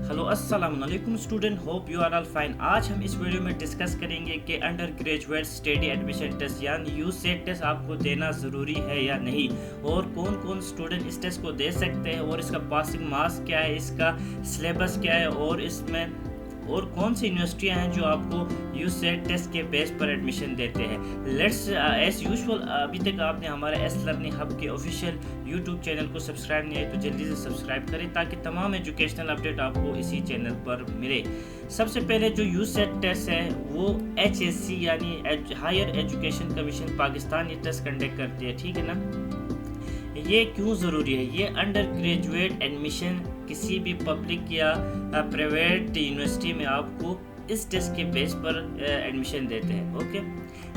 Hello अस्सलाम वालेकुम student, hope you are all fine. आज हम इस वीडियो में डिस्कस करेंगे कि undergraduate study admission test यानी यूसेट टेस्ट आपको देना ज़रूरी है या नहीं, और कौन कौन स्टूडेंट इस टेस्ट को दे सकते हैं, और इसका पासिंग मार्क्स क्या है, इसका सिलेबस क्या है, और इसमें और कौन सी यूनिवर्सिटियां हैं जो आपको यूसेट टेस्ट के बेस पर एडमिशन देते हैं। लेट्स एज यूजुअल, अभी तक आपने हमारे एस लर्निंग हब के ऑफिशियल यूट्यूब चैनल को सब्सक्राइब नहीं है तो जल्दी से सब्सक्राइब करें ताकि तमाम एजुकेशनल अपडेट आपको इसी चैनल पर मिले। सबसे पहले जो यूसेट टेस्ट है वो HSC यानी हायर एजुकेशन कमीशन पाकिस्तान ये टेस्ट कंडक्ट करती है, ठीक है ना। ये क्यों ज़रूरी है? ये अंडर ग्रेजुएट एडमिशन किसी भी पब्लिक या प्राइवेट यूनिवर्सिटी में आपको इस टेस्ट के बेस पर एडमिशन देते हैं। ओके,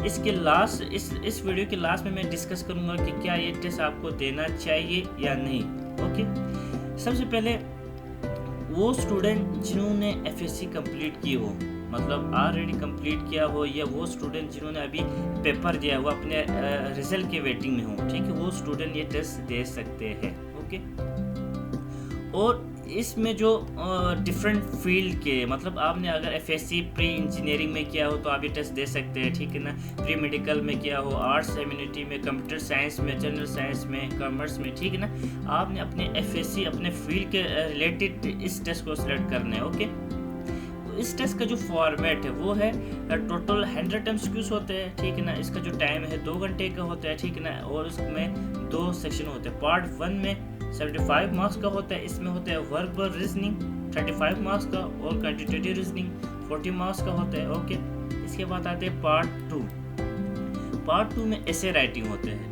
इसके लास्ट इस वीडियो के लास्ट में मैं डिस्कस करूंगा कि क्या ये टेस्ट आपको देना चाहिए या नहीं। ओके, सबसे पहले वो स्टूडेंट जिन्होंने FSC कंप्लीट की हो, मतलब ऑलरेडी कंप्लीट किया हो, या वो स्टूडेंट जिन्होंने अभी पेपर दिया है वो अपने रिजल्ट के वेटिंग में हो, ठीक है, वो स्टूडेंट ये टेस्ट दे सकते हैं। ओके, और इसमें जो डिफरेंट फील्ड के, मतलब आपने अगर FSC प्री इंजीनियरिंग में किया हो तो आप ये टेस्ट दे सकते हैं, ठीक है ना। प्री मेडिकल में किया हो, आर्ट्स ह्यूमैनिटी में, कंप्यूटर साइंस में, जनरल साइंस में, कॉमर्स में, ठीक है ना। आपने अपने FSC अपने फील्ड के रिलेटेड इस टेस्ट को सिलेक्ट करना है। ओके, इस टेस्ट का जो फॉर्मेट है वो है टोटल 100 MCQs होते हैं, ठीक है ना। इसका जो टाइम है 2 घंटे का होता है, ठीक है ना, और इसमें 2 सेक्शन होते हैं। पार्ट 1 में 75 मार्क्स का होता है, इसमें होता है वर्बल रीजनिंग 35 मार्क्स का, और क्वांटिटेटिव रीजनिंग 40 मार्क्स का होता है। ओके, इसके बाद आते हैं पार्ट 2 में ऐसे राइटिंग होते हैं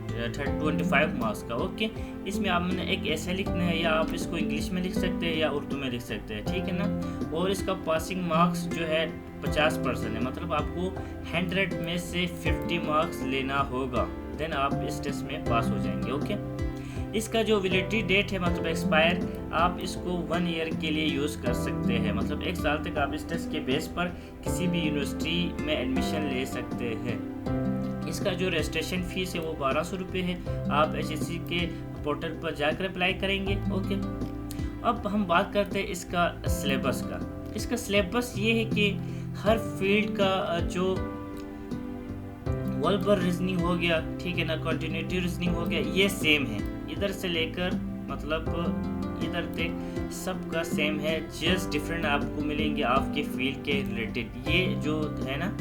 25 मार्क्स का। ओके, इसमें आपने एक ऐसे लिखना है, या आप इसको इंग्लिश में लिख सकते हैं या उर्दू में लिख सकते हैं, ठीक है ना। और इसका पासिंग मार्क्स जो है 50% है, मतलब आपको 100 में से 50 मार्क्स लेना होगा, देन आप इस टेस्ट में पास हो जाएंगे। ओके, इसका जो वैलिडिटी डेट है, मतलब एक्सपायर, आप इसको 1 ईयर के लिए यूज़ कर सकते हैं, मतलब 1 साल तक आप इस टेस्ट के बेस पर किसी भी यूनिवर्सिटी में एडमिशन ले सकते हैं। इसका जो रजिस्ट्रेशन फ़ीस है वो 1200 रुपये है। आप HSC के पोर्टल पर जाकर अप्लाई करेंगे। ओके, अब हम बात करते हैं इसका सिलेबस का। इसका सिलेबस ये है कि हर फील्ड का जो वर्बल रीजनिंग हो गया, ठीक है ना, कंटिन्यूटी रीजनिंग हो गया, ये सेम है, इधर से लेकर मतलब इधर तक सबका सेम है, जस्ट डिफरेंट आपको मिलेंगे आपके फील्ड के रिलेटेड। ये जो है ना,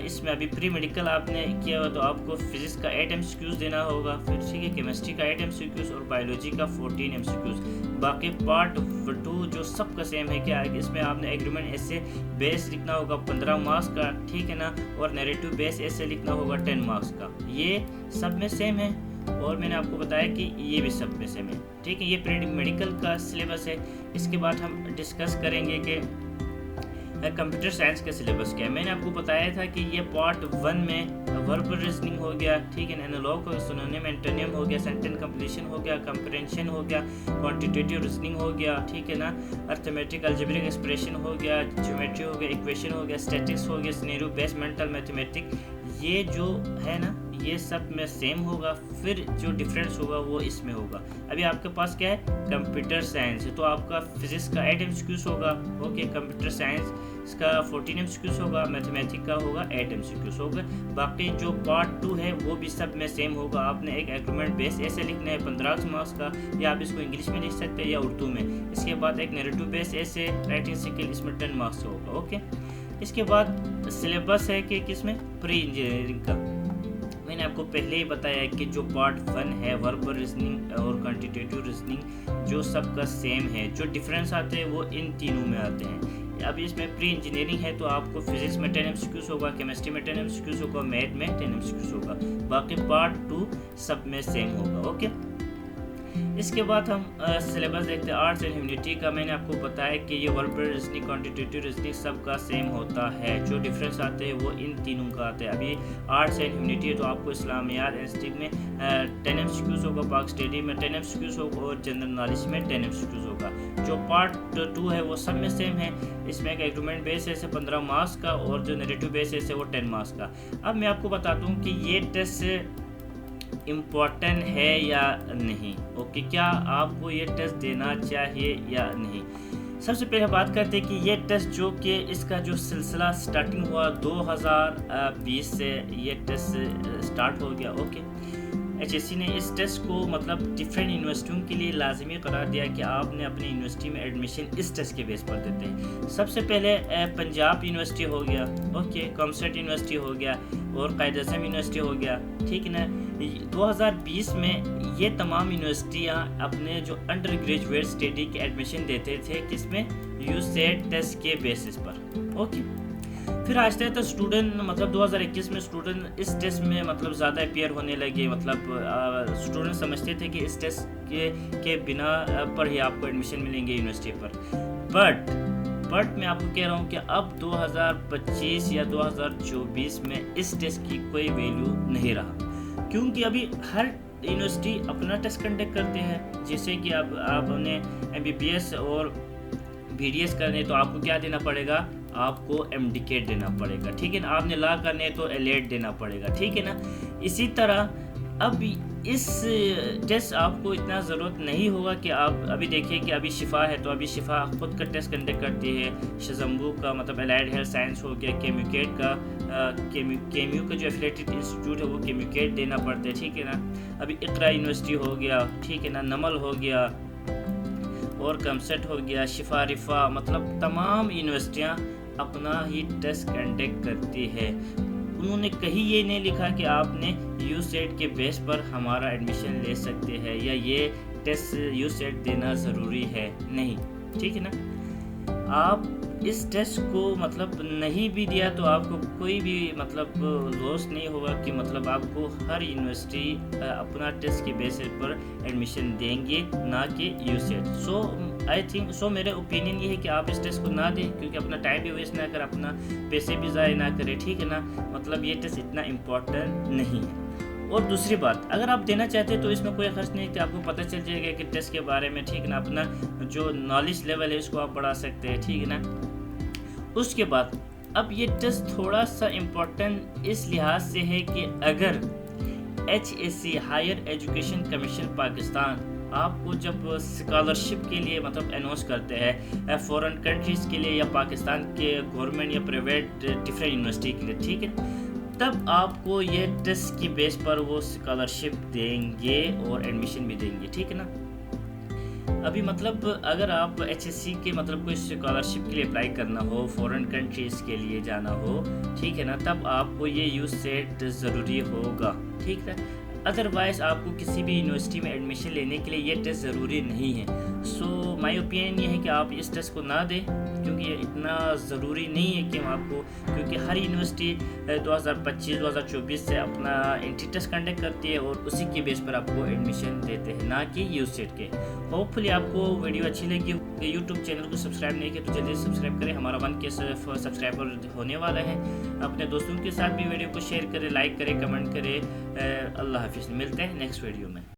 इसमें अभी प्री मेडिकल आपने किया हुआ तो आपको फिजिक्स का 8 MCQs देना होगा, फिर ठीक है केमिस्ट्री का 8 MCQs और बायोलॉजी का 14 MCQs। बाकी पार्ट 2 जो सबका सेम है, क्या है इसमें आपने एग्रीमेंट ऐसे बेस लिखना होगा 15 मार्क्स का, ठीक है ना, और नैरेटिव बेस ऐसे लिखना होगा 10 मार्क्स का। ये सब में सेम है, और मैंने आपको बताया कि ये भी सब में सेम है, ठीक है। ये प्री मेडिकल का सिलेबस है। इसके बाद हम डिस्कस करेंगे कि कंप्यूटर साइंस का सिलेबस क्या है। मैंने आपको बताया था कि ये पार्ट 1 में वर्बल रीजनिंग हो गया, ठीक है, एनालॉग हो गया, सिनोनिम एंटोनिम हो गया, सेंटेंस कंप्लीशन हो गया, कंप्रेंशन हो गया, क्वांटिटेटिव रीजनिंग हो गया, ठीक है ना, अर्थमेटिक अलजेब्रिक एक्सप्रेशन हो गया, ज्योमेट्री हो गया, इक्वेशन हो गया, स्टैटिक्स हो गया, सिनेरियो बेस्ड मेंटल मैथमेटिक, ये जो है ना ये सब में सेम होगा। फिर जो डिफरेंस होगा वो इसमें होगा। अभी आपके पास क्या है, कंप्यूटर साइंस है तो आपका फिजिक्स का 8 MCQs होगा। ओके, कंप्यूटर साइंस इसका 14 MCQs होगा, मैथमेटिक्स का होगा 8 MCQs होगा। बाकी जो पार्ट 2 है वो भी सब में सेम होगा। आपने एक एग्रीमेंट बेस ऐसे लिखना है 15 मार्क्स का, या आप इसको इंग्लिश में लिख सकते हैं या उर्दू में। इसके बाद एक नैरेटिव बेस ऐसे राइटिंग स्किल, इसमें 10 मार्क्स होगा। ओके, इसके बाद सिलेबस है कि किसमें, प्री इंजीनियरिंग का। मैंने आपको पहले ही बताया कि जो पार्ट 1 है वर्बल रीजनिंग और क्वांटिटेटिव रीजनिंग जो सबका सेम है, जो डिफरेंस आते हैं वो इन तीनों में आते हैं। अब इसमें प्री इंजीनियरिंग है तो आपको फिजिक्स में 10 MCQs होगा, केमिस्ट्री में 10 MCQs होगा, मैथ में 10 MCQs होगा। बाकी पार्ट 2 सब में सेम होगा। ओके, इसके बाद हम सिलेबस देखते हैं आर्ट्स एंड ह्यूमैनिटी का। मैंने आपको बताया कि ये वर्बल रीजनिंग, क्वांटिटेटिव रीजनिंग सबका सेम होता है, जो डिफरेंस आते हैं वो इन तीनों का आते हैं। अभी आर्ट्स एंड ह्यूमैनिटी है तो आपको इस्लामियात एंड हिस्ट्री में 10 MCQs होगा, पाक स्टडी में 10 MCQs होगा, और जनरल नॉलेज में 10 MCQs होगा। जो पार्ट 2 है वो सब में सेम है। इसमें एक एग्रीमेंट बेस है 15 मार्क्स का, और जो नैरेटिव बेस है वो 10 मार्क्स का। अब मैं आपको बताता हूँ कि ये टेस्ट इम्पोर्टेंट है या नहीं। ओके, क्या आपको ये टेस्ट देना चाहिए या नहीं। سب سے پہلے بات کرتے ہیں کہ یہ ٹیسٹ جو کہ اس کا جو سلسلہ سٹارٹنگ ہوا 2020 سے یہ ٹیسٹ سٹارٹ ہو گیا. اوکے ایچ ایس سی نے اس ٹیسٹ کو مطلب ڈفرینٹ یونیورسٹیوں کے لیے لازمی قرار دیا کہ آپ نے اپنی یونیورسٹی میں ایڈمیشن اس ٹیسٹ کے بیس پر دیتے ہیں. سب سے پہلے پنجاب یونیورسٹی ہو گیا, اوکے کامسٹ یونیورسٹی ہو گیا اور قائد اعظم یونیورسٹی ہو گیا, ٹھیک ہے نا. 2020 میں یہ تمام یونیورسٹیاں اپنے جو انڈر گریجویٹ اسٹڈی کے ایڈمیشن دیتے تھے کس میں, یو سیٹ ٹیسٹ کے بیسس پر. اوکے پھر آہستہ آہستہ اسٹوڈنٹ مطلب 2021 میں اسٹوڈنٹ اس ٹیسٹ میں مطلب زیادہ اپیئر ہونے لگے. مطلب اسٹوڈنٹ سمجھتے تھے کہ اس ٹیسٹ کے بنا پر ہی آپ کو ایڈمیشن ملیں گے یونیورسٹی پر. بٹ میں آپ کو کہہ رہا ہوں کہ اب 2025 یا 2024 میں اس ٹیسٹ کی کوئی ویلیو نہیں رہا, کیونکہ ابھی ہر یونیورسٹی اپنا ٹیسٹ کنڈکٹ کرتے ہیں. جیسے کہ اب آپ نے ایم بی بی ایس اور بی ڈی ایس کرنے تو آپ کو کیا دینا پڑے گا, آپ کو ایم ڈی کیٹ دینا پڑے گا, ٹھیک ہے نا. آپ نے لا کرنے تو ایلیٹ دینا پڑے گا, ٹھیک ہے نا. اسی طرح اب اس ٹیسٹ آپ کو اتنا ضرورت نہیں ہوگا کہ آپ ابھی دیکھیں کہ ابھی شفا ہے تو ابھی شفا خود کا ٹیسٹ کنڈکٹ کرتی ہے. شزمبو کا مطلب الائڈ ہیلتھ سائنس ہو گیا, کیمیوکیٹ کا کیمیو کا جو ایفیلیٹڈ انسٹیٹیوٹ ہے وہ کیمیوکیٹ دینا پڑتا ہے, ٹھیک ہے نا. ابھی اقرا یونیورسٹی ہو گیا, ٹھیک ہے نا, نمل ہو گیا اور کمسٹ ہو گیا, شفا رفا, مطلب تمام یونیورسٹیاں اپنا ہی ٹیسٹ کنڈکٹ کرتی ہے. انہوں نے کہیں یہ نہیں لکھا کہ آپ نے یو سیٹ کے بیس پر ہمارا ایڈمیشن لے سکتے ہیں یا یہ ٹیسٹ یو سیٹ دینا ضروری ہے, نہیں, ٹھیک ہے نا. آپ اس ٹیسٹ کو مطلب نہیں بھی دیا تو آپ کو کوئی بھی مطلب لوس نہیں ہوگا کہ مطلب آپ کو ہر یونیورسٹی اپنا ٹیسٹ کے بیسس پر ایڈمیشن دیں گے, نہ کہ یو سیٹ. سو میرے اوپینین یہ ہے کہ آپ اس ٹیسٹ کو نہ دیں, کیونکہ اپنا ٹائم بھی ویسٹ نہ کریں, اپنا پیسے بھی ضائع نہ کریں, ٹھیک ہے نا. مطلب یہ ٹیسٹ اتنا امپورٹنٹ نہیں ہے. اور دوسری بات, اگر آپ دینا چاہتے ہیں تو اس میں کوئی خرچ نہیں کہ آپ کو پتہ چل جائے گا کہ ٹیسٹ کے بارے میں, ٹھیک ہے نا. اپنا جو نالج لیول ہے اس کو آپ بڑھا سکتے ہیں, ٹھیک ہے نا. اس کے بعد اب یہ ٹیسٹ تھوڑا سا امپورٹنٹ اس لحاظ سے ہے کہ اگر H S C higher education commission Pakistan آپ کو جب اسکالرشپ کے لیے مطلب اناؤنس کرتے ہیں فورن کنٹریز کے لیے یا پاکستان کے گورنمنٹ یا پرائیویٹ ڈفرینٹ یونیورسٹی کے لیے, ٹھیک ہے, تب آپ کو یہ ٹیسٹ کی بیس پر وہ اسکالرشپ دیں گے اور ایڈمیشن بھی دیں گے, ٹھیک ہے نا. ابھی مطلب اگر آپ ایچ ایس سی کے مطلب کوئی اسکالرشپ کے لیے اپلائی کرنا ہو, فورن کنٹریز کے لیے جانا ہو, ٹھیک ہے نا, تب آپ کو یہ یو سیٹ ضروری ہوگا, ٹھیک ہے. ادروائز آپ کو کسی بھی یونیورسٹی میں ایڈمیشن لینے کے لیے یہ ٹیسٹ ضروری نہیں ہے. سو مائی اوپینین یہ ہے کہ آپ اس ٹیسٹ کو نہ دیں, کیونکہ یہ اتنا ضروری نہیں ہے کہ آپ کو, کیونکہ ہر یونیورسٹی 2025-2024 سے اپنا انٹری ٹیسٹ کنڈکٹ کرتی ہے اور اسی کے بیس پر آپ کو ایڈمیشن دیتے ہیں, نہ کہ یو سیٹ کے. ہوپ فلی آپ کو ویڈیو اچھی لگی. یوٹیوب چینل کو سبسکرائب نہیں کیا تو جلدی سے سبسکرائب کریں, ہمارا 1K سبسکرائبر ہونے والا ہے. اپنے دوستوں کے ساتھ بھی ویڈیو کو شیئر کریں, لائک کریں, کمنٹ کریں. اللہ حافظ, ملتے ہیں نیکسٹ ویڈیو میں.